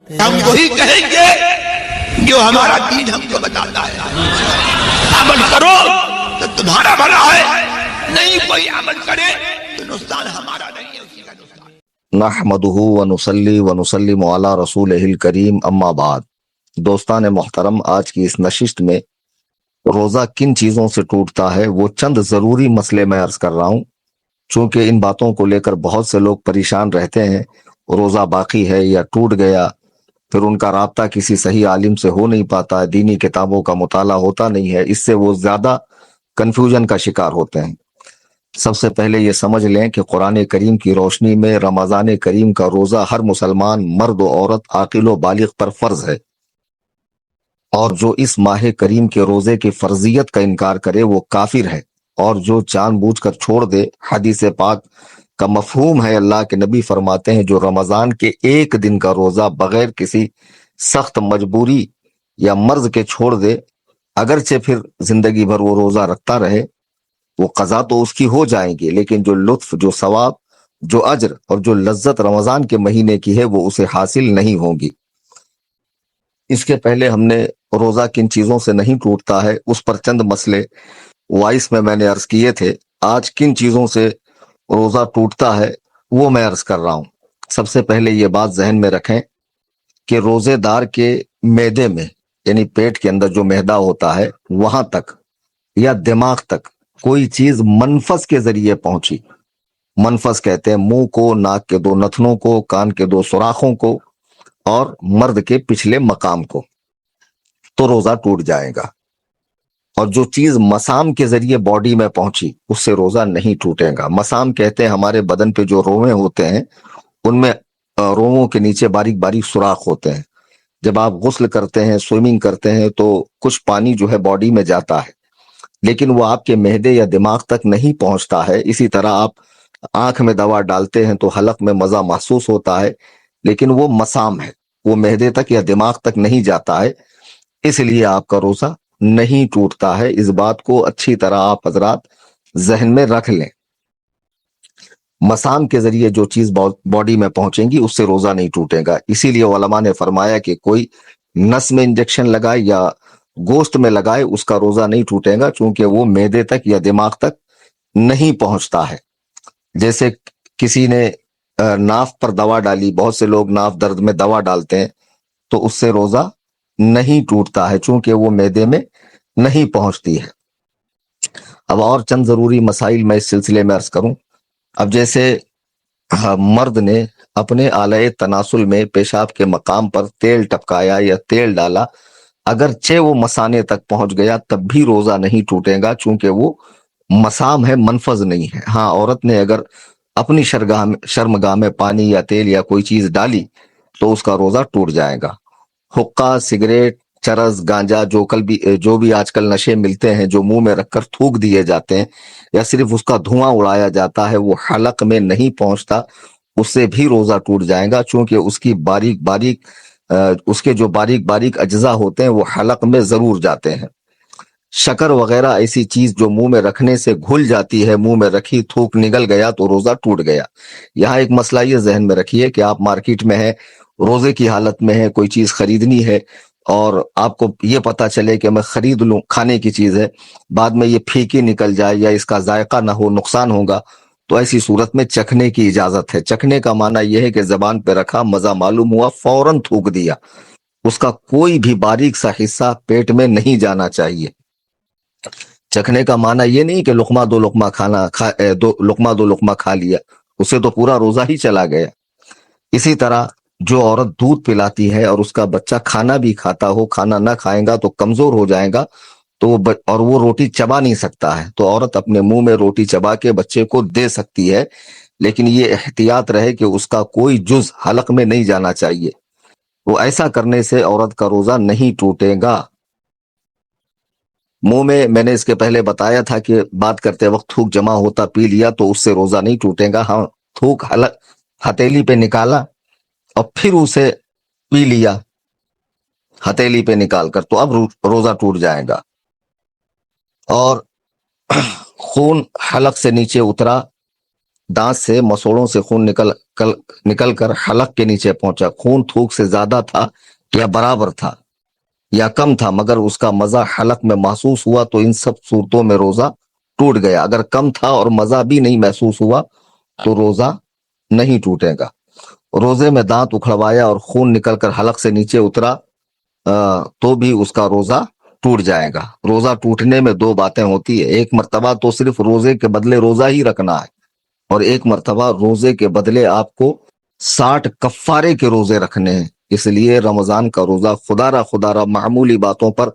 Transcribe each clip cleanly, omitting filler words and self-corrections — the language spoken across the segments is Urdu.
ہم وہی کہیں گے جو ہمارا دین ہم کو بتاتا ہے. عمل کرو تو تمہارا بھلا ہے، نہیں کوئی عمل کرے تو نقصان ہمارا نہیں ہے، اسی کا نقصان. نحمدہ ونصلی ونسلم علی رسولہ الکریم، اما بعد. دوستان محترم، آج کی اس نشست میں روزہ کن چیزوں سے ٹوٹتا ہے وہ چند ضروری مسئلے میں عرض کر رہا ہوں، چونکہ ان باتوں کو لے کر بہت سے لوگ پریشان رہتے ہیں. روزہ باقی ہے یا ٹوٹ گیا، پھر ان کا رابطہ کسی صحیح عالم سے ہو نہیں پاتا، دینی کتابوں کا مطالعہ ہوتا نہیں ہے، اس سے وہ زیادہ کنفیوژن کا شکار ہوتے ہیں. سب سے پہلے یہ سمجھ لیں کہ قرآن کریم کی روشنی میں رمضان کریم کا روزہ ہر مسلمان مرد و عورت عاقل و بالغ پر فرض ہے، اور جو اس ماہ کریم کے روزے کی فرضیت کا انکار کرے وہ کافر ہے، اور جو جان بوجھ کر چھوڑ دے. حدیث پاک کا مفہوم ہے، اللہ کے نبی فرماتے ہیں جو رمضان کے ایک دن کا روزہ بغیر کسی سخت مجبوری یا مرض کے چھوڑ دے، اگرچہ پھر زندگی بھر وہ روزہ رکھتا رہے، وہ قضا تو اس کی ہو جائیں گی، لیکن جو لطف، جو ثواب، جو اجر اور جو لذت رمضان کے مہینے کی ہے وہ اسے حاصل نہیں ہوں گی. اس کے پہلے ہم نے روزہ کن چیزوں سے نہیں ٹوٹتا ہے اس پر چند مسئلے وائس میں نے عرض کیے تھے. آج کن چیزوں سے روزہ ٹوٹتا ہے وہ میں عرض کر رہا ہوں. سب سے پہلے یہ بات ذہن میں رکھیں کہ روزے دار کے معدے میں، یعنی پیٹ کے اندر جو معدہ ہوتا ہے، وہاں تک یا دماغ تک کوئی چیز منفذ کے ذریعے پہنچی. منفذ کہتے ہیں منہ کو، ناک کے 2 نتنوں کو، کان کے 2 سوراخوں کو اور مرد کے پچھلے مقام کو، تو روزہ ٹوٹ جائے گا. اور جو چیز مسام کے ذریعے باڈی میں پہنچی اس سے روزہ نہیں ٹوٹے گا. مسام کہتے ہیں ہمارے بدن پہ جو روئیں ہوتے ہیں، ان میں روؤں کے نیچے باریک باریک سوراخ ہوتے ہیں. جب آپ غسل کرتے ہیں، سوئمنگ کرتے ہیں، تو کچھ پانی جو ہے باڈی میں جاتا ہے، لیکن وہ آپ کے معدے یا دماغ تک نہیں پہنچتا ہے. اسی طرح آپ آنکھ میں دوا ڈالتے ہیں تو حلق میں مزہ محسوس ہوتا ہے، لیکن وہ مسام ہے، وہ معدے تک یا دماغ تک نہیں جاتا ہے، اس لیے آپ کا روزہ نہیں ٹوٹتا ہے. اس بات کو اچھی طرح آپ حضرات ذہن میں رکھ لیں. مسام کے ذریعے جو چیز باڈی میں پہنچیں گی اس سے روزہ نہیں ٹوٹے گا. اسی لیے علماء نے فرمایا کہ کوئی نس میں انجیکشن لگائے یا گوشت میں لگائے اس کا روزہ نہیں ٹوٹے گا، چونکہ وہ معدے تک یا دماغ تک نہیں پہنچتا ہے. جیسے کسی نے ناف پر دوا ڈالی، بہت سے لوگ ناف درد میں دوا ڈالتے ہیں، تو اس سے روزہ نہیں ٹوٹتا ہے، چونکہ وہ معدے میں نہیں پہنچتی ہے. اب اور چند ضروری مسائل میں اس سلسلے میں عرض کروں. اب جیسے مرد نے اپنے آلہ تناسل میں پیشاب کے مقام پر تیل ٹپکایا یا تیل ڈالا، اگرچہ وہ مثانے تک پہنچ گیا تب بھی روزہ نہیں ٹوٹے گا، چونکہ وہ مسام ہے، منفذ نہیں ہے. ہاں، عورت نے اگر اپنی شرمگاہ میں پانی یا تیل یا کوئی چیز ڈالی تو اس کا روزہ ٹوٹ جائے گا. حقہ، سگریٹ، چرس، گانجا، جو بھی آج کل نشے ملتے ہیں جو منہ میں رکھ کر تھوک دیے جاتے ہیں یا صرف اس کا دھواں اڑایا جاتا ہے، وہ حلق میں نہیں پہنچتا، اس سے بھی روزہ ٹوٹ جائے گا، چونکہ اس کے جو باریک باریک اجزاء ہوتے ہیں وہ حلق میں ضرور جاتے ہیں. شکر وغیرہ ایسی چیز جو منہ میں رکھنے سے گھل جاتی ہے، منہ میں رکھی تھوک نگل گیا تو روزہ ٹوٹ گیا. یہاں ایک مسئلہ یہ ذہن میں رکھیے کہ آپ مارکیٹ میں ہیں، روزے کی حالت میں ہے، کوئی چیز خریدنی ہے اور آپ کو یہ پتا چلے کہ میں خرید لوں، کھانے کی چیز ہے، بعد میں یہ پھیکی نکل جائے یا اس کا ذائقہ نہ ہو، نقصان ہوگا، تو ایسی صورت میں چکھنے کی اجازت ہے. چکھنے کا معنی یہ ہے کہ زبان پہ رکھا، مزہ معلوم ہوا، فوراً تھوک دیا. اس کا کوئی بھی باریک سا حصہ پیٹ میں نہیں جانا چاہیے. چکھنے کا معنی یہ نہیں کہ لقمہ دو لقمہ کھا لیا، اس سے تو پورا روزہ ہی چلا گیا. اسی طرح جو عورت دودھ پلاتی ہے اور اس کا بچہ کھانا بھی کھاتا ہو، کھانا نہ کھائے گا تو کمزور ہو جائے گا، تو وہ روٹی چبا نہیں سکتا ہے، تو عورت اپنے منہ میں روٹی چبا کے بچے کو دے سکتی ہے، لیکن یہ احتیاط رہے کہ اس کا کوئی جز حلق میں نہیں جانا چاہیے. وہ ایسا کرنے سے عورت کا روزہ نہیں ٹوٹے گا. منہ میں نے اس کے پہلے بتایا تھا کہ بات کرتے وقت تھوک جمع ہوتا پی لیا تو اس سے روزہ نہیں ٹوٹے گا. ہاں، تھوک ہتیلی پہ نکالا اور پھر اسے پی لیا ہتیلی پہ نکال کر تو اب روزہ ٹوٹ جائے گا. اور خون حلق سے نیچے اترا، دانت سے مسوڑوں سے خون نکل کر حلق کے نیچے پہنچا، خون تھوک سے زیادہ تھا یا برابر تھا یا کم تھا مگر اس کا مزہ حلق میں محسوس ہوا تو ان سب صورتوں میں روزہ ٹوٹ گیا۔ اگر کم تھا اور مزہ بھی نہیں محسوس ہوا تو روزہ نہیں ٹوٹے گا۔ روزے میں دانت اکھڑوایا اور خون نکل کر حلق سے نیچے اترا تو بھی اس کا روزہ ٹوٹ جائے گا۔ روزہ ٹوٹنے میں دو باتیں ہوتی ہے، ایک مرتبہ تو صرف روزے کے بدلے روزہ ہی رکھنا ہے، اور ایک مرتبہ روزے کے بدلے آپ کو 60 کفارے کے روزے رکھنے ہیں۔ اس لیے رمضان کا روزہ خدا را معمولی باتوں پر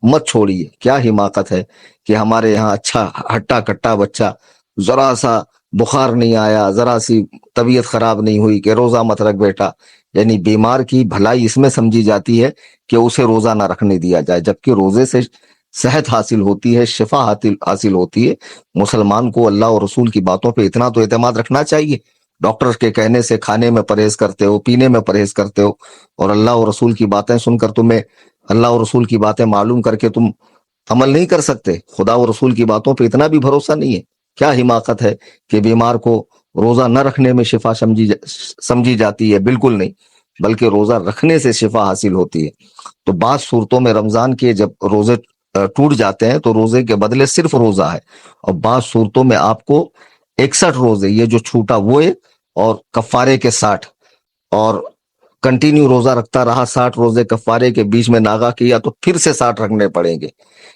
مت چھوڑیے۔ کیا حماقت ہے کہ ہمارے یہاں اچھا ہٹا کٹا بچہ، ذرا سا بخار نہیں آیا، ذرا سی طبیعت خراب نہیں ہوئی کہ روزہ مت رکھ بیٹا، یعنی بیمار کی بھلائی اس میں سمجھی جاتی ہے کہ اسے روزہ نہ رکھنے دیا جائے، جبکہ روزے سے صحت حاصل ہوتی ہے، شفا حاصل ہوتی ہے۔ مسلمان کو اللہ اور رسول کی باتوں پہ اتنا تو اعتماد رکھنا چاہیے۔ ڈاکٹر کے کہنے سے کھانے میں پرہیز کرتے ہو، پینے میں پرہیز کرتے ہو، اور اللہ اور رسول کی باتیں سن کر تمہیں اللہ اور رسول کی باتیں معلوم کر کے تم عمل نہیں کر سکتے، خدا اور رسول کی باتوں پہ اتنا بھی بھروسہ نہیں ہے۔ کیا حماقت ہے کہ بیمار کو روزہ نہ رکھنے میں شفا سمجھی جاتی ہے؟ بالکل نہیں، بلکہ روزہ رکھنے سے شفا حاصل ہوتی ہے۔ تو بعض صورتوں میں رمضان کے جب روزے ٹوٹ جاتے ہیں تو روزے کے بدلے صرف روزہ ہے، اور بعض صورتوں میں آپ کو 61 روزے، یہ جو چھوٹا وہ ہے، اور کفارے کے 60، اور کنٹینیو روزہ رکھتا رہا، 60 روزے کفارے کے بیچ میں ناغا کیا تو پھر سے 60 رکھنے پڑیں گے،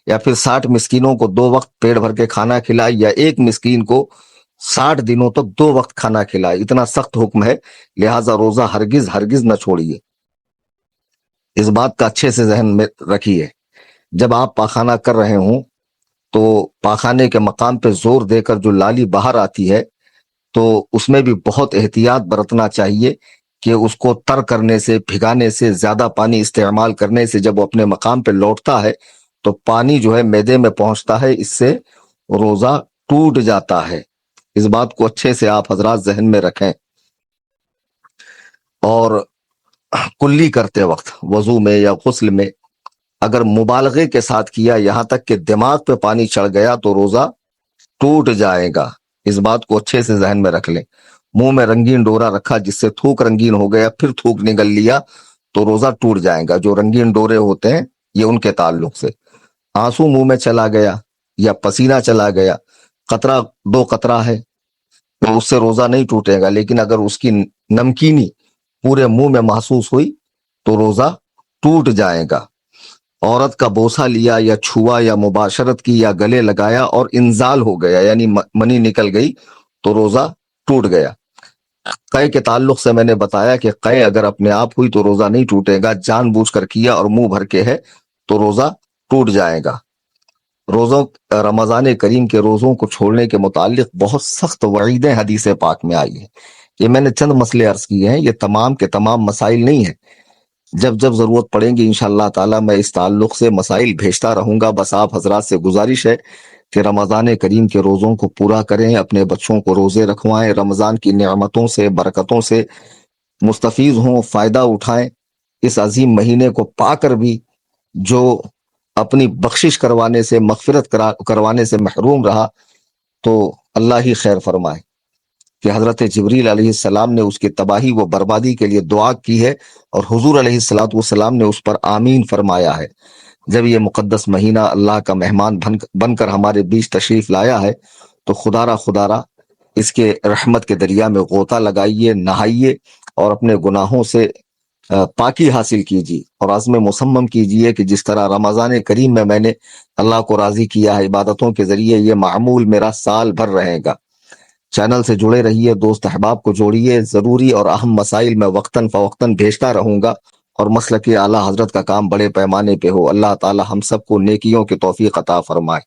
یا پھر 60 مسکینوں کو 2 وقت پیٹ بھر کے کھانا کھلائے، یا ایک مسکین کو 60 دنوں تک 2 وقت کھانا کھلائے۔ اتنا سخت حکم ہے، لہٰذا روزہ ہرگز نہ چھوڑیے۔ اس بات کا اچھے سے ذہن میں رکھیے، جب آپ پاخانہ کر رہے ہوں تو پاخانے کے مقام پہ زور دے کر جو لالی باہر آتی ہے تو اس میں بھی بہت احتیاط برتنا چاہیے کہ اس کو تر کرنے سے، بھگانے سے، زیادہ پانی استعمال کرنے سے جب وہ اپنے مقام پہ لوٹتا ہے تو پانی جو ہے معدے میں پہنچتا ہے، اس سے روزہ ٹوٹ جاتا ہے۔ اس بات کو اچھے سے آپ حضرات ذہن میں رکھیں۔ اور کلی کرتے وقت وضو میں یا غسل میں اگر مبالغے کے ساتھ کیا، یہاں تک کہ دماغ پہ پانی چڑھ گیا، تو روزہ ٹوٹ جائے گا۔ اس بات کو اچھے سے ذہن میں رکھ لیں۔ منہ میں رنگین ڈورا رکھا جس سے تھوک رنگین ہو گیا، پھر تھوک نگل لیا تو روزہ ٹوٹ جائے گا۔ جو رنگین ڈورے ہوتے ہیں یہ ان کے تعلق سے۔ آنسو منہ میں چلا گیا یا پسینہ چلا گیا، قطرہ 2 قطرہ ہے تو اس سے روزہ نہیں ٹوٹے گا، لیکن اگر اس کی نمکینی پورے منہ میں محسوس ہوئی تو روزہ ٹوٹ جائے گا۔ عورت کا بوسہ لیا یا چھوا یا مباشرت کی یا گلے لگایا اور انزال ہو گیا، یعنی منی نکل گئی تو روزہ ٹوٹ گیا۔ قے کے تعلق سے میں نے بتایا کہ قے اگر اپنے آپ ہوئی تو روزہ نہیں ٹوٹے گا، جان بوجھ کر کیا اور منہ بھر کے ہے تو روزہ ٹوٹ جائے گا۔ رمضان کریم کے روزوں کو چھوڑنے کے متعلق بہت سخت وعیدیں حدیث پاک میں آئی ہیں۔ یہ میں نے چند مسئلے عرض کیے ہیں، یہ تمام کے تمام مسائل نہیں ہیں۔ جب ضرورت پڑیں گی انشاءاللہ تعالی میں اس تعلق سے مسائل بھیجتا رہوں گا۔ بس آپ حضرات سے گزارش ہے کہ رمضان کریم کے روزوں کو پورا کریں، اپنے بچوں کو روزے رکھوائیں، رمضان کی نعمتوں سے، برکتوں سے مستفیض ہوں، فائدہ اٹھائیں۔ اس عظیم مہینے کو پا کر بھی جو اپنی بخشش کروانے سے، مغفرت کروانے سے محروم رہا تو اللہ ہی خیر فرمائے کہ حضرت جبریل علیہ السلام نے اس کی تباہی و بربادی کے لیے دعا کی ہے، اور حضور علیہ السلام نے اس پر آمین فرمایا ہے۔ جب یہ مقدس مہینہ اللہ کا مہمان بن کر ہمارے بیچ تشریف لایا ہے تو خدا را اس کے رحمت کے دریا میں غوطہ لگائیے، نہائیے، اور اپنے گناہوں سے پاکی حاصل کیجیے، اور عزم مصمم کیجیے کہ جس طرح رمضان کریم میں نے اللہ کو راضی کیا ہے عبادتوں کے ذریعے، یہ معمول میرا سال بھر رہے گا۔ چینل سے جڑے رہیے، دوست احباب کو جوڑیے، ضروری اور اہم مسائل میں وقتاً فوقتاً بھیجتا رہوں گا، اور مسلک اعلیٰ حضرت کا کام بڑے پیمانے پہ ہو۔ اللہ تعالی ہم سب کو نیکیوں کی توفیق عطا فرمائے۔